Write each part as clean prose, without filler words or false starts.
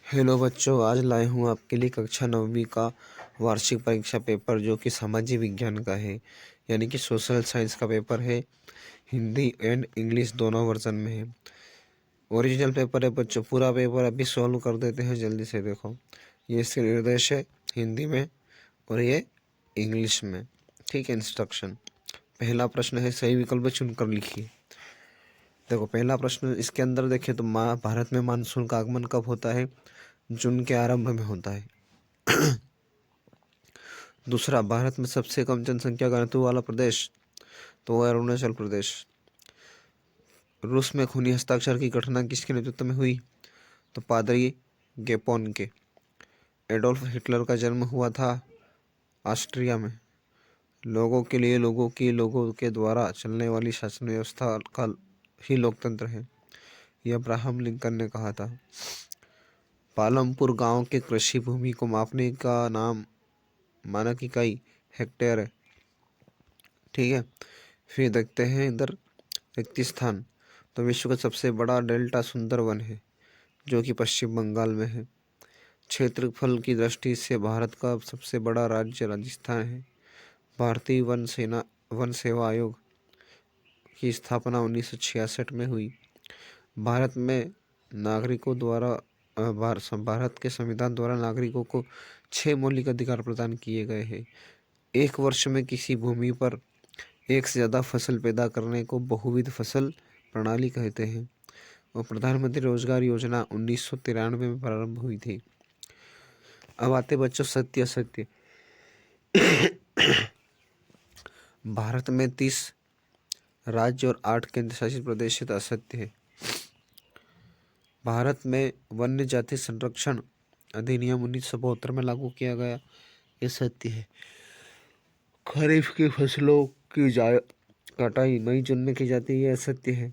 Hello बच्चों, आज लाए हूँ आपके लिए कक्षा 9वीं का वार्षिक परीक्षा पेपर जो कि सामाजिक विज्ञान का है, यानी कि सोशल साइंस का पेपर है। हिंदी एंड इंग्लिश दोनों वर्जन में है। ओरिजिनल पेपर है बच्चों। पूरा पेपर अभी सॉल्व कर देते हैं जल्दी से। देखो, ये इसके निर्देश है हिंदी में और ये इंग्लिश में। ठीक है। इंस्ट्रक्शन। पहला प्रश्न है, सही विकल्प चुनकर लिखिए। देखो, पहला प्रश्न इसके अंदर देखें तो भारत में मानसून का आगमन कब होता है? जून के आरंभ में होता है। दूसरा, भारत में सबसे कम जनसंख्या घनत्व वाला प्रदेश, तो वो है अरुणाचल प्रदेश। रूस में खूनी हस्ताक्षर की घटना किसके नेतृत्व में हुई? तो पादरी गेपोन के। एडोल्फ हिटलर का जन्म हुआ था ऑस्ट्रिया में। लोगों के लिए, लोगों के द्वारा चलने वाली शासन व्यवस्था का ही लोकतंत्र है, यह अब्राहम लिंकन ने कहा था। पालमपुर गांव के कृषि भूमि को मापने का नाम मानक इकाई हेक्टेयर है। ठीक है। फिर देखते हैं इधर 31 स्थान। तो विश्व का सबसे बड़ा डेल्टा सुंदरवन है जो कि पश्चिम बंगाल में है। क्षेत्रफल की दृष्टि से भारत का सबसे बड़ा राज्य राजस्थान है। भारतीय वन सेवा आयोग की स्थापना 1966 में हुई। भारत में नागरिकों द्वारा भारत के संविधान द्वारा नागरिकों को 6 मौलिक अधिकार प्रदान किए गए हैं। एक वर्ष में किसी भूमि पर एक से ज़्यादा फसल पैदा करने को बहुविध फसल प्रणाली कहते हैं। और प्रधानमंत्री रोजगार योजना 1993 में प्रारंभ हुई थी। अब आते बच्चों सत्य असत्य। भारत में 30 राज्य और 8 केंद्र शासित प्रदेश है, तो असत्य है। भारत में वन्य जाति संरक्षण अधिनियम 1972 में लागू किया गया, ये सत्य है। खरीफ की फसलों की कटाई मई जून में की जाती है, यह सत्य है।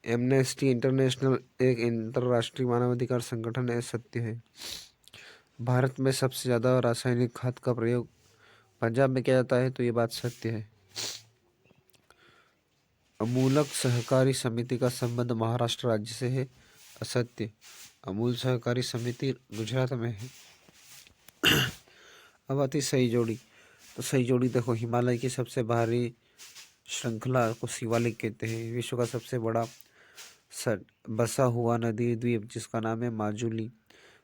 एमनेस्टी इंटरनेशनल एक अंतर्राष्ट्रीय मानवाधिकार संगठन है, सत्य है। भारत में सबसे ज़्यादा रासायनिक खाद का प्रयोग पंजाब में किया जाता है, तो ये बात सत्य है। अमूलक सहकारी समिति का संबंध महाराष्ट्र राज्य से है, असत्य। अमूल सहकारी समिति गुजरात में है। अब आती सही जोड़ी। तो सही जोड़ी देखो, हिमालय की सबसे भारी श्रृंखला को शिवालिक कहते हैं। विश्व का सबसे बड़ा बसा हुआ नदी द्वीप जिसका नाम है माजुली।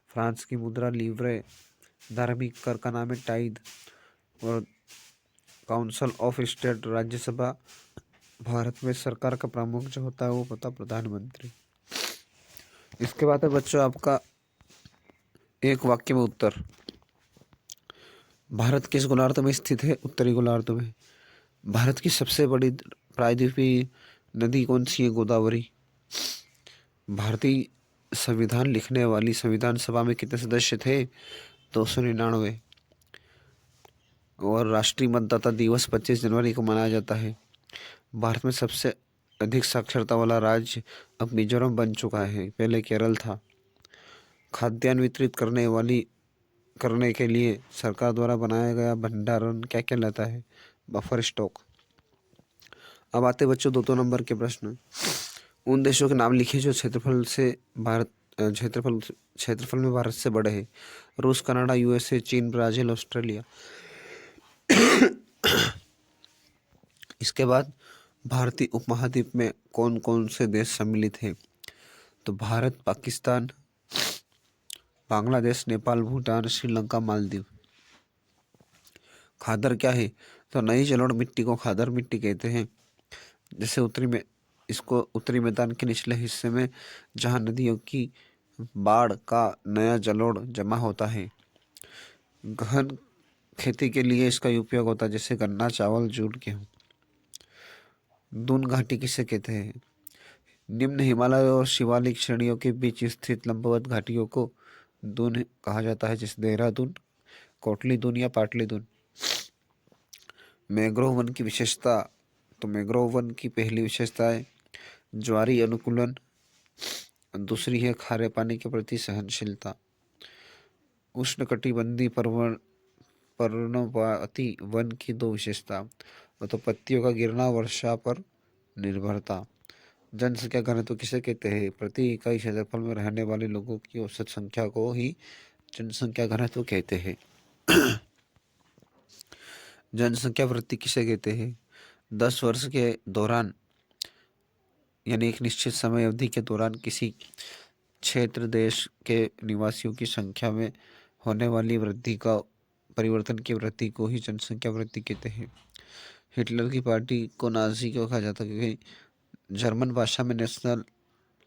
फ्रांस की मुद्रा लीवरे। धार्मिक कर का नाम है टाइद। और council of state Rajya Sabha. Bharat में सरकार का प्रमुख जो होता है वो होता प्रधानमंत्री। इसके बाद है बच्चों आपका एक वाक्य में उत्तर। भारत किस गोलार्ध में स्थित है? उत्तरी गोलार्ध में। भारत की सबसे बड़ी प्रायद्वीपीय नदी कौन सी है? गोदावरी। भारतीय संविधान लिखने वाली संविधान सभा में कितने सदस्य थे? 299। और राष्ट्रीय मतदाता दिवस 25 जनवरी को मनाया जाता है। भारत में सबसे अधिक साक्षरता वाला राज्य अब मिजोरम बन चुका है, पहले केरल था। खाद्यान्न वितरित करने के लिए सरकार द्वारा बनाया गया भंडारण क्या कहलाता है? Buffer stock. अब आते बच्चों 2 नंबर के प्रश्न। उन देशों के नाम लिखिए जो क्षेत्रफल में भारत से बड़े हैं। रूस, कनाडा, यूएसए, चीन, ब्राजील, ऑस्ट्रेलिया। इसके बाद भारतीय उपमहाद्वीप में कौन कौन से देश सम्मिलित हैं? तो भारत, पाकिस्तान, बांग्लादेश, नेपाल, भूटान, श्रीलंका, मालदीव। खादर क्या है? तो नई जलोढ़ मिट्टी को खादर मिट्टी कहते हैं। जैसे उत्तरी मैदान के निचले हिस्से में जहाँ नदियों की बाढ़ का नया जलोढ़ जमा होता है। गहन खेती के लिए इसका उपयोग होता है, जैसे गन्ना, चावल, जूट, गेहूँ। दून घाटी किसे कहते हैं? निम्न हिमालय और शिवालिक श्रेणियों के बीच स्थित लंबवत घाटियों को दून कहा जाता है, जैसे देहरादून, कोटली दून या पाटली दून। मैंग्रोव वन की विशेषता। तो मैंग्रोव वन की पहली विशेषता है ज्वारीय अनुकूलन। दूसरी है खारे पानी के प्रति सहनशीलता। उष्णकटिबंधीय पर्णपाती वन की 2 विशेषता। तो पत्तियों का गिरना, वर्षा पर निर्भरता। जनसंख्या घनत्व किसे कहते हैं? प्रति इकाई क्षेत्रफल में रहने वाले लोगों की औसत संख्या को ही जनसंख्या घनत्व कहते हैं। जनसंख्या वृद्धि किसे कहते हैं? 10 वर्ष के दौरान यानी एक निश्चित समय अवधि के दौरान किसी क्षेत्र देश के निवासियों की संख्या में होने वाली वृद्धि का परिवर्तन की वृद्धि को ही जनसंख्या वृद्धि कहते हैं। हिटलर की पार्टी को नाजी क्यों कहा जाता है? क्योंकि जर्मन भाषा में नेशनल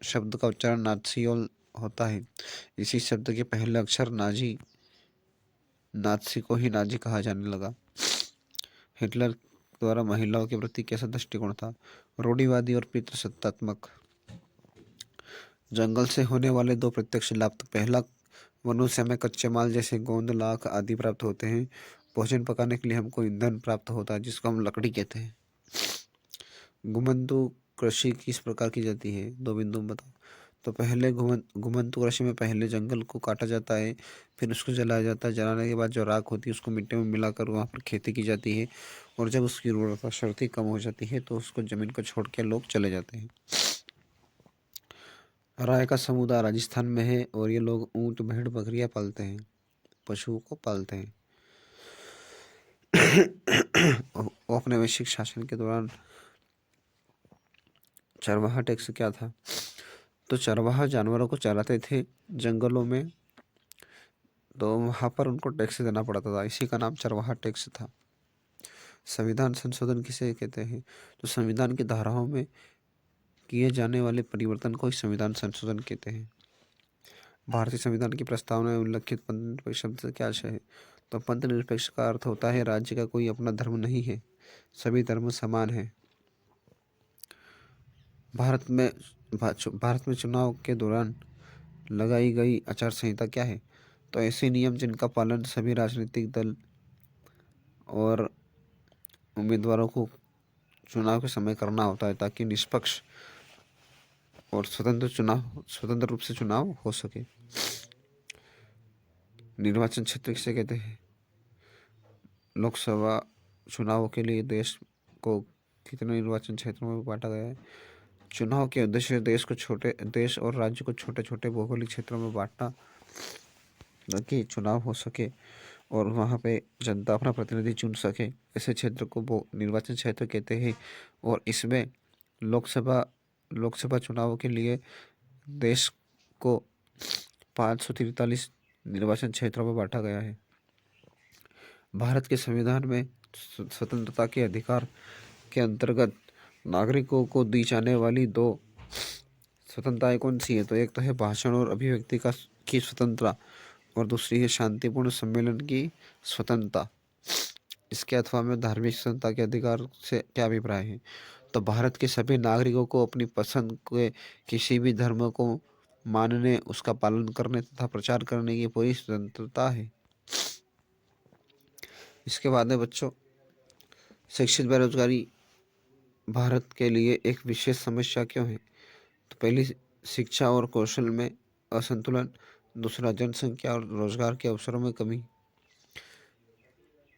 शब्द का उच्चारण नात्सियोल होता है। इसी शब्द के पहले अक्षर नात्सी को ही नाजी कहा जाने लगा। हिटलर द्वारा महिलाओं के प्रति कैसा दृष्टिकोण था? रूढ़िवादी और पितृसत्तात्मक। जंगल से होने वाले दो प्रत्यक्ष लाभ। तो पहला, वनों से हमें कच्चे माल जैसे गोंद, लाख आदि प्राप्त होते हैं। भोजन पकाने के लिए हमको ईंधन प्राप्त होता है जिसको हम लकड़ी कहते हैं। घुमंतु कृषि किस प्रकार की जाती है? 2 बिंदु बताओ। तो पहले घुमंतु कृषि में पहले जंगल को काटा जाता है, फिर उसको जलाया जाता है। जलाने के बाद जो राख होती है उसको मिट्टी में मिलाकर वहाँ पर खेती की जाती है, और जब उसकी उर्वरता शक्ति कम हो जाती है तो उसको जमीन को छोड़ के लोग चले जाते हैं। राय का समुदाय राजस्थान में है और ये लोग ऊंट, भेड़, बकरियां पालते हैं, पशुओं को पालते हैं। औपनिवेशिक शासन के दौरान चरवाहा टैक्स क्या था? तो चरवाहा जानवरों को चराते थे जंगलों में, तो वहाँ पर उनको टैक्स देना पड़ता था, इसी का नाम चरवाहा टैक्स था। संविधान संशोधन किसे कहते हैं? तो संविधान की धाराओं में किए जाने वाले परिवर्तन को ही संविधान संशोधन कहते हैं। भारतीय संविधान की प्रस्तावना में उल्लिखित पंथ निरपेक्ष शब्द से क्या आशय है? तो पंथ निरपेक्ष का अर्थ होता है राज्य का कोई अपना धर्म नहीं है, सभी धर्म समान है। भारत में चुनाव के दौरान लगाई गई आचार संहिता क्या है? तो ऐसे नियम जिनका पालन सभी राजनीतिक दल और उम्मीदवारों को चुनाव के समय करना होता है, ताकि निष्पक्ष और स्वतंत्र रूप से चुनाव हो सके। निर्वाचन क्षेत्र किसे कहते हैं? लोकसभा चुनाव के लिए देश को कितने निर्वाचन क्षेत्रों में बांटा गया है? चुनाव के उद्देश्य देश और राज्य को छोटे छोटे भौगोलिक क्षेत्रों में बांटना, ताकि चुनाव हो सके और वहाँ पे जनता अपना प्रतिनिधि चुन सके। ऐसे क्षेत्र को निर्वाचन क्षेत्र कहते हैं। और इसमें लोकसभा चुनाव के लिए देश को 543 निर्वाचन क्षेत्रों में बांटा गया है। भारत के संविधान में स्वतंत्रता के अधिकार के अंतर्गत नागरिकों को दी जाने वाली 2 स्वतंत्रताएं कौन सी है? तो एक तो है भाषण और अभिव्यक्ति की स्वतंत्रता, और दूसरी है शांतिपूर्ण सम्मेलन की स्वतंत्रता। इसके अथवा में धार्मिक स्वतंत्रता के अधिकार से क्या अभिप्राय है? तो भारत के सभी नागरिकों को अपनी पसंद के किसी भी धर्म को मानने, उसका पालन करने तथा प्रचार करने की पूरी स्वतंत्रता है। इसके बाद में बच्चों, शिक्षित बेरोजगारी भारत के लिए एक विशेष समस्या क्यों है? तो पहली, शिक्षा और कौशल में असंतुलन। दूसरा, जनसंख्या और रोजगार के अवसरों में कमी।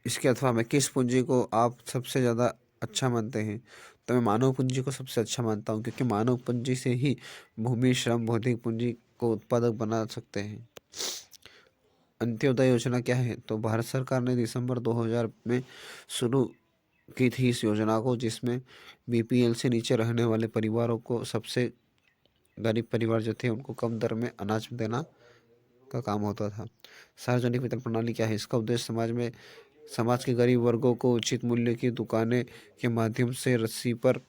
इसके अथवा में किस पूंजी को आप सबसे ज़्यादा अच्छा मानते हैं? तो मैं मानव पूंजी को सबसे अच्छा मानता हूँ, क्योंकि मानव पूंजी से ही भूमि, श्रम, बौद्धिक पूंजी को उत्पादक बना सकते हैं। अंत्योदय योजना क्या है? तो भारत सरकार ने दिसंबर 2000 में शुरू की थी इस योजना को, जिसमें बीपीएल से नीचे रहने वाले परिवारों को, सबसे गरीब परिवार जो थे उनको कम दर में अनाज देना का काम होता था। सार्वजनिक वितरण प्रणाली क्या है? इसका उद्देश्य समाज के गरीब वर्गों को उचित मूल्य की दुकानें के माध्यम से रस्सी पर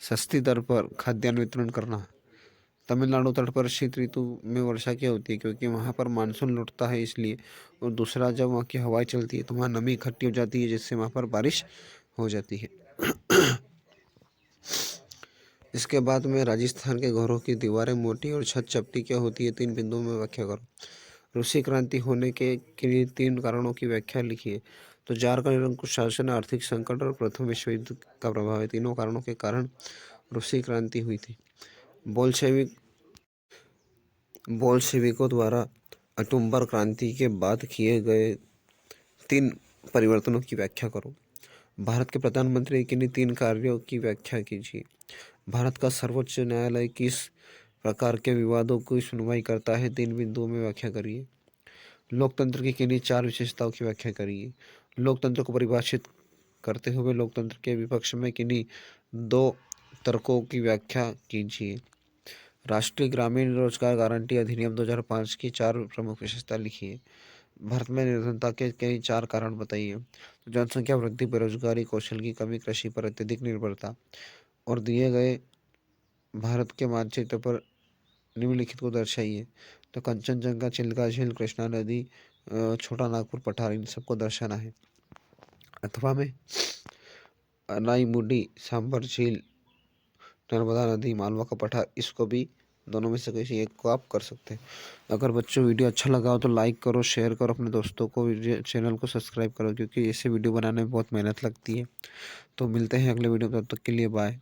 सस्ती दर पर खाद्यान्न वितरण करना। तमिलनाडु तट पर शीत ऋतु में वर्षा क्या होती है? क्योंकि वहाँ पर मानसून लौटता है इसलिए। और दूसरा, जब वहाँ की हवाएं चलती है तो वहाँ नमी इकट्ठी हो जाती है, जिससे वहाँ पर बारिश हो जाती है। इसके बाद में राजस्थान के घरों की दीवारें मोटी और छत चपटी क्या होती है? 3 बिंदुओं में व्याख्या करो। रूसी क्रांति होने के लिए 3 कारणों की व्याख्या लिखिए। तो जार का निरंकुश शासन, आर्थिक संकट और प्रथम विश्व युद्ध का प्रभाव है। तीनों कारणों के कारण रूसी क्रांति हुई थी। बोल्शेविकों द्वारा अक्टूबर क्रांति के बाद किए गए 3 परिवर्तनों की व्याख्या करो। भारत के प्रधानमंत्री किन्हीं 3 कार्यों की व्याख्या कीजिए। भारत का सर्वोच्च न्यायालय किस प्रकार के विवादों की सुनवाई करता है? 3 बिंदुओं में व्याख्या करिए। लोकतंत्र की किन्हीं 4 विशेषताओं की व्याख्या करिए। लोकतंत्र को परिभाषित करते हुए लोकतंत्र के विपक्ष में किन्हीं 2 तर्कों की व्याख्या कीजिए। राष्ट्रीय ग्रामीण रोजगार गारंटी अधिनियम 2005 की 4 प्रमुख विशेषता लिखिए। भारत में निर्धनता के कई 4 कारण बताइए। तो जनसंख्या वृद्धि, बेरोजगारी, कौशल की कमी, कृषि पर अत्यधिक निर्भरता। और दिए गए भारत के मानचित्र पर निम्नलिखित को दर्शाइए। तो कंचनजंगा, चिल्का झील, कृष्णा नदी, छोटा नागपुर पठार, इन सबको दर्शाना है। अथवा में अनाईमुडी, सांभर झील, नर्मदा नदी, मालवा का पठार, इसको भी दोनों में से किसी एक को आप कर सकते हैं। अगर बच्चों वीडियो अच्छा लगा हो तो लाइक करो, शेयर करो, अपने दोस्तों को चैनल को सब्सक्राइब करो, क्योंकि ऐसे वीडियो बनाने में बहुत मेहनत लगती है। तो मिलते हैं अगले वीडियो में, तब तक के लिए बाय।